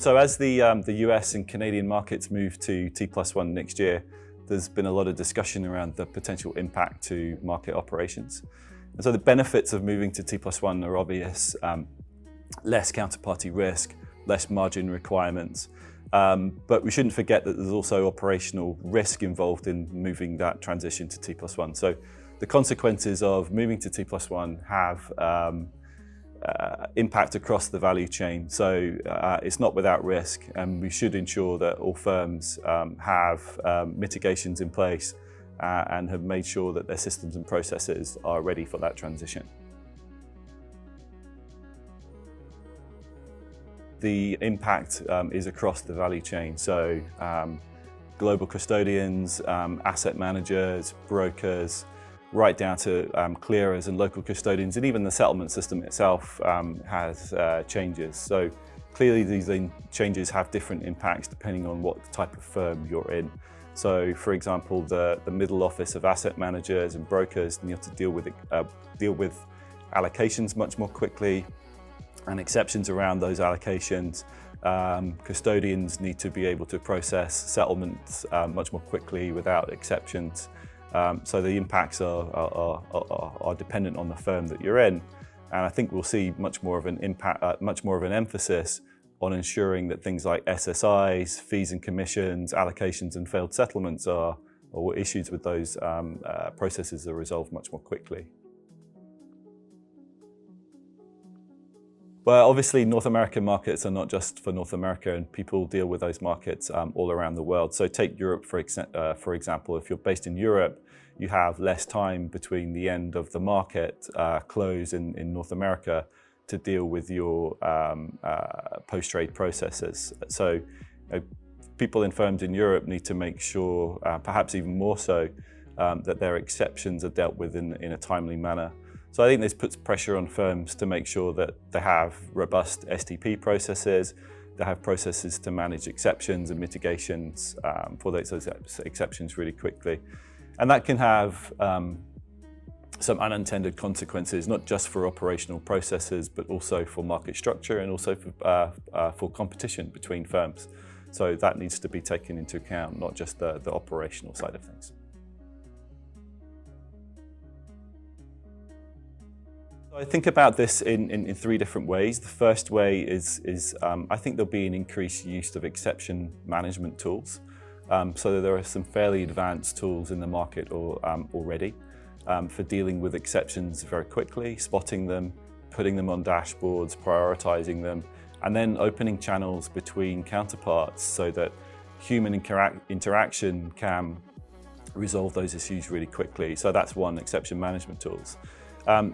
So as the US and Canadian markets move to T+1 next year, there's been a lot of discussion around the potential impact to market operations. And so the benefits of moving to T+1 are obvious: less counterparty risk, less margin requirements. But we shouldn't forget that there's also operational risk involved in moving that transition to T+1. So the consequences of moving to T+1 have impact across the value chain. So it's not without risk, and we should ensure that all firms have mitigations in place and have made sure that their systems and processes are ready for that transition. The impact is across the value chain. So global custodians, asset managers, brokers, right down to clearers and local custodians, and even the settlement system itself has changes. So clearly these changes have different impacts depending on what type of firm you're in. So for example, the middle office of asset managers and brokers need to deal with allocations much more quickly and exceptions around those allocations. Custodians need to be able to process settlements much more quickly without exceptions. So the impacts are dependent on the firm that you're in, and I think we'll see much more of an impact, much more of an emphasis on ensuring that things like SSIs, fees and commissions, allocations, and failed settlements or issues with those processes are resolved much more quickly. Well, obviously, North American markets are not just for North America, and people deal with those markets all around the world. So take Europe, for example. If you're based in Europe, you have less time between the end of the market close in North America to deal with your post-trade processes. So people in firms in Europe need to make sure, perhaps even more so, that their exceptions are dealt with in a timely manner. So I think this puts pressure on firms to make sure that they have robust STP processes, they have processes to manage exceptions and mitigations for those exceptions really quickly. And that can have some unintended consequences, not just for operational processes, but also for market structure and also for competition between firms. So that needs to be taken into account, not just the operational side of things. I think about this in three different ways. The first way is I think there'll be an increased use of exception management tools. So there are some fairly advanced tools in the market already for dealing with exceptions very quickly, spotting them, putting them on dashboards, prioritizing them, and then opening channels between counterparts so that human interaction can resolve those issues really quickly. So that's one, exception management tools.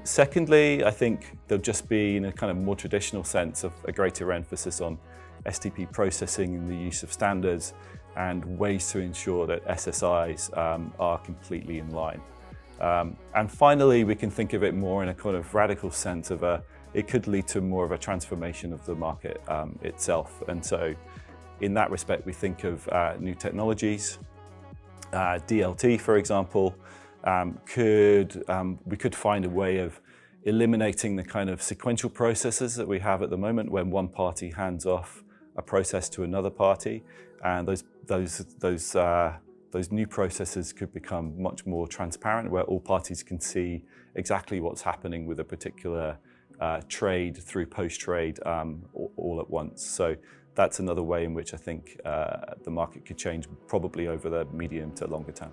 Secondly, I think there'll just be, in a kind of more traditional sense, of a greater emphasis on STP processing and the use of standards and ways to ensure that SSIs are completely in line. And finally, we can think of it more in a kind of radical sense of it could lead to more of a transformation of the market itself. And so in that respect, we think of new technologies, DLT, for example. We could find a way of eliminating the kind of sequential processes that we have at the moment when one party hands off a process to another party, and those new processes could become much more transparent, where all parties can see exactly what's happening with a particular trade through post-trade all at once. So that's another way in which I think the market could change, probably over the medium to longer term.